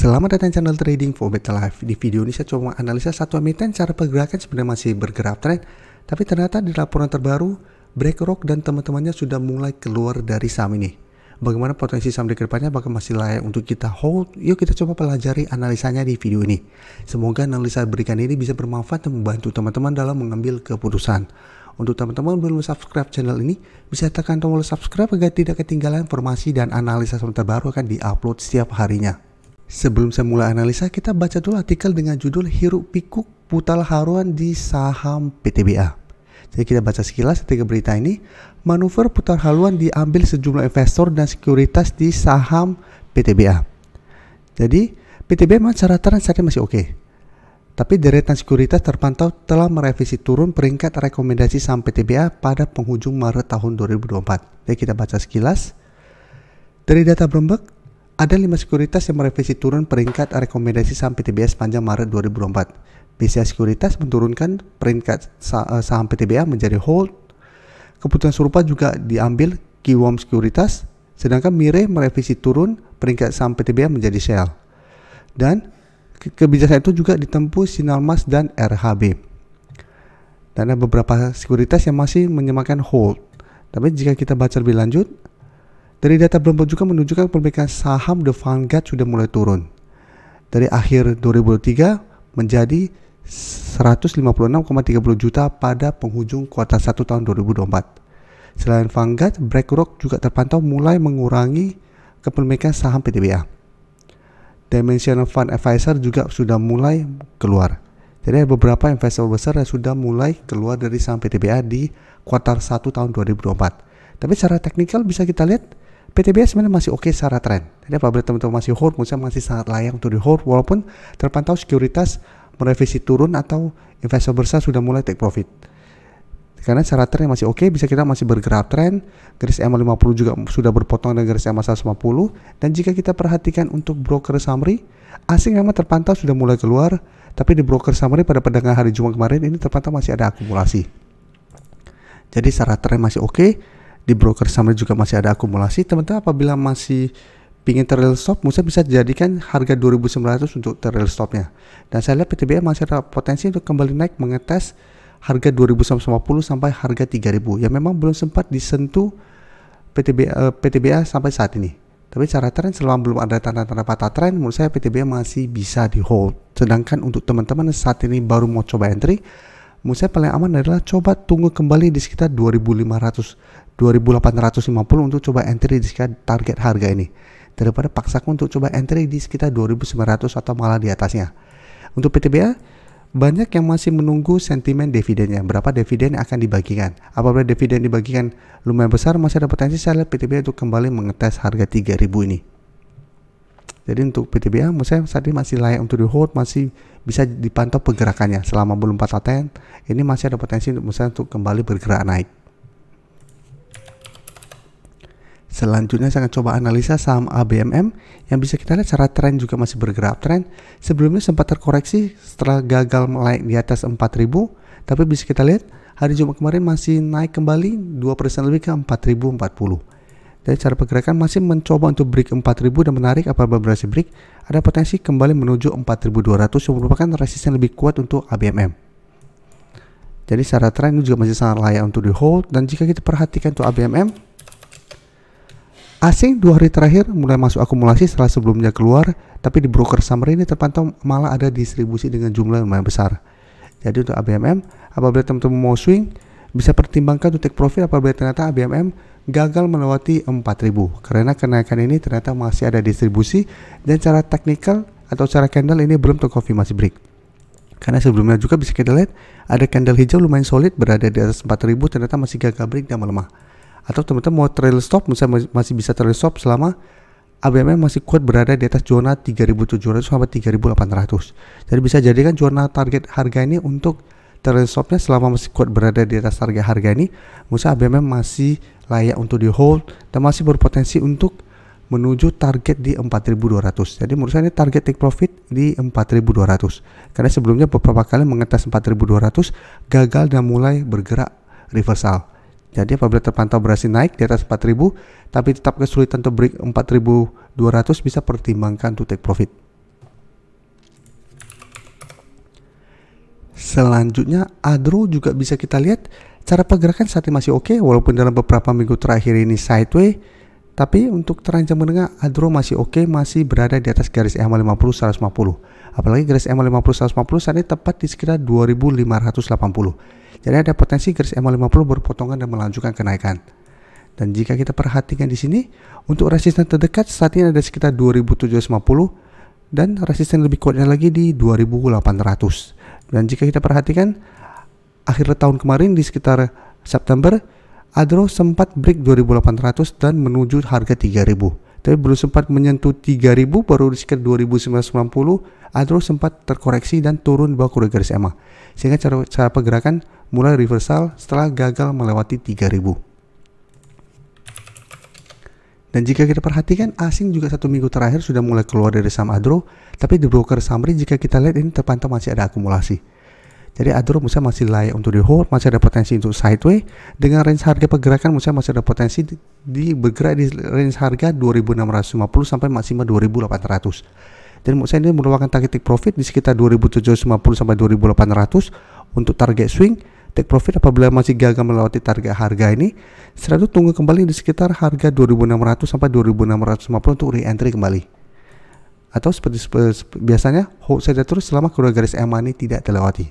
Selamat datang di channel Trading for Better Life. Di video ini saya coba menganalisa satu emiten cara pergerakan sebenarnya masih bergerak tren, tapi ternyata di laporan terbaru BlackRock dan teman-temannya sudah mulai keluar dari saham ini. Bagaimana potensi saham di kedepannya, apakah masih layak untuk kita hold? Yuk kita coba pelajari analisanya di video ini. Semoga analisa berikan ini bisa bermanfaat dan membantu teman-teman dalam mengambil keputusan. Untuk teman-teman belum subscribe channel ini, bisa tekan tombol subscribe agar tidak ketinggalan informasi dan analisa saham terbaru akan diupload setiap harinya. Sebelum saya mulai analisa, kita baca dulu artikel dengan judul Hiruk Pikuk Putar Haluan di Saham PTBA. Jadi kita baca sekilas artikel berita ini. Manuver putar haluan diambil sejumlah investor dan sekuritas di saham PTBA. Jadi PTBA memang secara tren saat ini masih oke. Tapi deretan sekuritas terpantau telah merevisi turun peringkat rekomendasi saham PTBA pada penghujung Maret tahun 2024. Jadi kita baca sekilas. Dari data Bloomberg, ada 5 sekuritas yang merevisi turun peringkat rekomendasi saham PTBA sepanjang Maret 2024. BCA Sekuritas menurunkan peringkat saham PTBA menjadi hold. Keputusan serupa juga diambil Kiwom Sekuritas, sedangkan Mirae merevisi turun peringkat saham PTBA menjadi sell. Dan kebijakan itu juga ditempuh Sinarmas dan RHB. Dan ada beberapa sekuritas yang masih menyemakan hold. Tapi jika kita baca lebih lanjut, dari data Bloomberg juga menunjukkan perbaikan saham The Vanguard sudah mulai turun. Dari akhir 2023 menjadi 156,30 juta pada penghujung kuartal 1 tahun 2024. Selain Vanguard, BlackRock juga terpantau mulai mengurangi kepemilikan saham PTBA. Dimensional Fund Advisor juga sudah mulai keluar. Jadi ada beberapa investor besar yang sudah mulai keluar dari saham PTBA di kuartal 1 tahun 2024. Tapi secara teknikal bisa kita lihat PTBA sebenarnya masih oke secara tren. Jadi apabila teman-teman masih hold, menurut saya masih sangat layak untuk di hold walaupun terpantau sekuritas merevisi turun atau investor besar sudah mulai take profit. Karena secara tren masih oke, bisa kita masih bergerak tren. Garis EMA 50 juga sudah berpotong dengan garis EMA 150. Dan jika kita perhatikan untuk broker summary, asing memang terpantau sudah mulai keluar, tapi di broker summary pada perdagangan hari Jumat kemarin ini terpantau masih ada akumulasi. Jadi secara tren masih oke. Di broker summary juga masih ada akumulasi. Teman-teman apabila masih ingin trail stop, mungkin bisa dijadikan harga 2.900 untuk trail stopnya. Dan saya lihat PTBA masih ada potensi untuk kembali naik mengetes harga 2.150 sampai harga 3.000 yang memang belum sempat disentuh PTBA sampai saat ini. Tapi secara tren selama belum ada tanda-tanda patah tren, menurut saya PTBA masih bisa di hold. Sedangkan untuk teman-teman saat ini baru mau coba entry, menurut saya paling aman adalah coba tunggu kembali di sekitar 2.850 untuk coba entry di sekitar target harga ini, daripada paksakan untuk coba entry di sekitar 2.900 atau malah di atasnya. Untuk PTBA banyak yang masih menunggu sentimen dividennya, berapa dividen yang akan dibagikan. Apabila dividen dibagikan lumayan besar, masih ada potensi saya lihat PTBA untuk kembali mengetes harga 3.000 ini. Jadi untuk PTBA menurut saya saat ini masih layak untuk di hold, masih bisa dipantau pergerakannya selama belum patah tren. Ini masih ada potensi untuk kembali bergerak naik. Selanjutnya saya akan coba analisa saham ABMM yang bisa kita lihat secara tren juga masih bergerak tren. Sebelumnya sempat terkoreksi setelah gagal naik di atas 4.000, tapi bisa kita lihat hari Jumat kemarin masih naik kembali 2% lebih ke 4.040. Dari cara pergerakan masih mencoba untuk break 4.000 dan menarik. Apabila berhasil break, ada potensi kembali menuju 4.200 yang merupakan resisten lebih kuat untuk ABMM. Jadi secara tren ini juga masih sangat layak untuk di hold. Dan jika kita perhatikan untuk ABMM, asing 2 hari terakhir mulai masuk akumulasi setelah sebelumnya keluar, tapi di broker summary ini terpantau malah ada distribusi dengan jumlah yang lumayan besar. Jadi untuk ABMM, apabila teman-teman mau swing, bisa pertimbangkan untuk take profit apabila ternyata ABMM gagal melewati 4.000, karena kenaikan ini ternyata masih ada distribusi dan secara teknikal atau secara candle ini belum terkonfirmasi break. Karena sebelumnya juga bisa kita lihat ada candle hijau lumayan solid berada di atas 4.000, ternyata masih gagal break dan melemah. Atau teman-teman mau trail stop, misalnya masih bisa trail stop selama ABMM masih kuat berada di atas zona 3.700 sampai 3.800. Jadi bisa jadikan zona target harga ini untuk trail stopnya selama masih kuat berada di atas target harga ini. Misalnya ABMM masih layak untuk di hold dan masih berpotensi untuk menuju target di 4.200. Jadi menurut saya ini target take profit di 4.200. Karena sebelumnya beberapa kali mengetes 4.200 gagal dan mulai bergerak reversal. Jadi apabila terpantau berhasil naik di atas 4.000 tapi tetap kesulitan untuk break 4.200, bisa pertimbangkan untuk take profit. Selanjutnya Adro juga bisa kita lihat cara pergerakan saat ini masih oke, walaupun dalam beberapa minggu terakhir ini sideways. Tapi untuk tren jangka menengah Adro masih oke, masih berada di atas garis EMA 50 150. Apalagi garis EMA 50 150 saat ini tepat di sekitar 2580. Jadi ada potensi garis EMA 50 berpotongan dan melanjutkan kenaikan. Dan jika kita perhatikan di sini, untuk resisten terdekat saat ini ada sekitar 2750 dan resisten lebih kuatnya lagi di 2800. Dan jika kita perhatikan akhir tahun kemarin di sekitar September, Adro sempat break 2800 dan menuju harga 3000. Tapi belum sempat menyentuh 3000, baru di sekitar 2990 Adro sempat terkoreksi dan turun di bawah kuda garis EMA. Sehingga cara pergerakan mulai reversal setelah gagal melewati 3000. Dan jika kita perhatikan, asing juga 1 minggu terakhir sudah mulai keluar dari saham Adro, tapi di broker summary jika kita lihat ini terpantau masih ada akumulasi. Jadi Adro masih layak untuk di hold, masih ada potensi untuk sideways. Dengan range harga pergerakan masih ada potensi di bergerak di range harga 2650 sampai maksimal 2800. Dan menurut saya ini merupakan target take profit di sekitar 2750 sampai 2800 untuk target swing. Take profit apabila masih gagal melewati target harga ini, setelah itu tunggu kembali di sekitar harga 2600 sampai 2650 untuk re-entry kembali. Atau seperti biasanya hold saja terus selama kedua garis EMA ini tidak terlewati.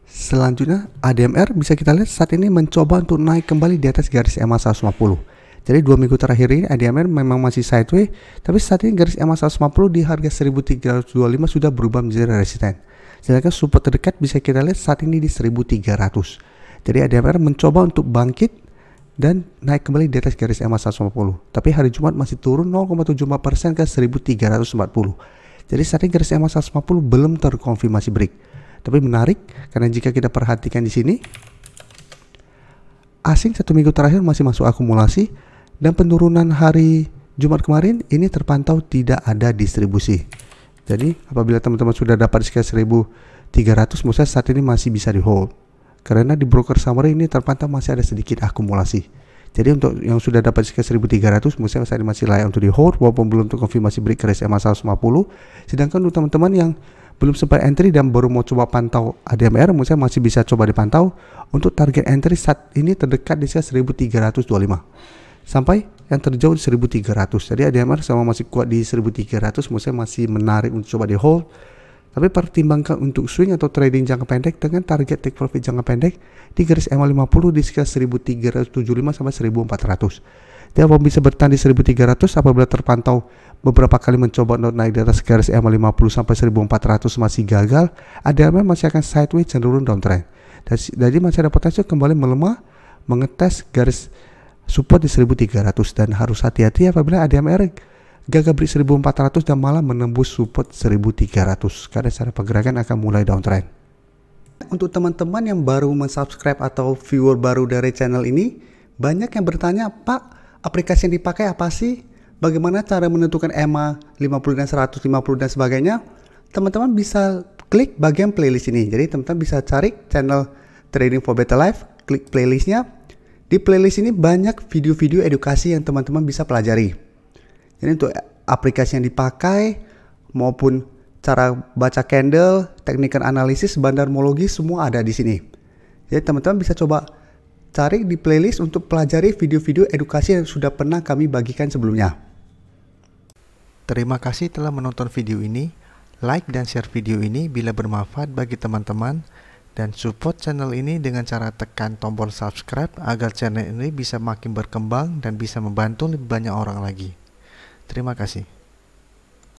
Selanjutnya ADMR bisa kita lihat saat ini mencoba untuk naik kembali di atas garis EMA 150. Jadi 2 minggu terakhir ini ADMR memang masih sideways, tapi saat ini garis EMA 150 di harga 1325 sudah berubah menjadi resisten. Sedangkan support terdekat bisa kita lihat saat ini di 1300. Jadi ADMR mencoba untuk bangkit dan naik kembali di atas garis EMA 150. Tapi hari Jumat masih turun 0,74% ke 1340. Jadi saat ini garis EMA 150 belum terkonfirmasi break. Tapi menarik karena jika kita perhatikan di sini, asing 1 minggu terakhir masih masuk akumulasi dan penurunan hari Jumat kemarin ini terpantau tidak ada distribusi. Jadi apabila teman-teman sudah dapat sekitar 1300, menurut saya saat ini masih bisa di hold. Karena di broker summary ini terpantau masih ada sedikit akumulasi. Jadi untuk yang sudah dapat sekitar 1300, menurut saya saat ini masih layak untuk di hold walaupun belum terkonfirmasi break garis EMA 150. Sedangkan untuk teman-teman yang belum sempat entry dan baru mau coba pantau ADMR, menurut saya masih bisa coba dipantau. Untuk target entry saat ini terdekat di 1325 sampai yang terjauh di 1300. Jadi ADMR sama masih kuat di 1300, menurut saya masih menarik untuk coba di hold. Tapi pertimbangkan untuk swing atau trading jangka pendek dengan target take profit jangka pendek di garis EMA 50 di sekitar 1375 sampai 1400. Dia bisa bertahan di 1300 apabila terpantau beberapa kali mencoba untuk naik di atas garis EMA 50 sampai 1400 masih gagal. ADMR masih akan sideways cenderung downtrend. Jadi masih ada potensi kembali melemah, mengetes garis support di 1300 dan harus hati-hati apabila ADMR gagal break 1400 dan malah menembus support 1300 karena secara pergerakan akan mulai downtrend. Untuk teman-teman yang baru mensubscribe atau viewer baru dari channel ini, banyak yang bertanya, Pak, aplikasi yang dipakai apa sih? Bagaimana cara menentukan EMA 50 dan 150 dan sebagainya? Teman-teman bisa klik bagian playlist ini. Jadi teman-teman bisa cari channel Trading for Better Life, klik playlistnya. Di playlist ini banyak video-video edukasi yang teman-teman bisa pelajari. Jadi untuk aplikasi yang dipakai maupun cara baca candle, teknik analisis, bandarmologi semua ada di sini. Jadi teman-teman bisa coba cari di playlist untuk pelajari video-video edukasi yang sudah pernah kami bagikan sebelumnya. Terima kasih telah menonton video ini. Like dan share video ini bila bermanfaat bagi teman-teman, dan support channel ini dengan cara tekan tombol subscribe agar channel ini bisa makin berkembang dan bisa membantu lebih banyak orang lagi. Terima kasih.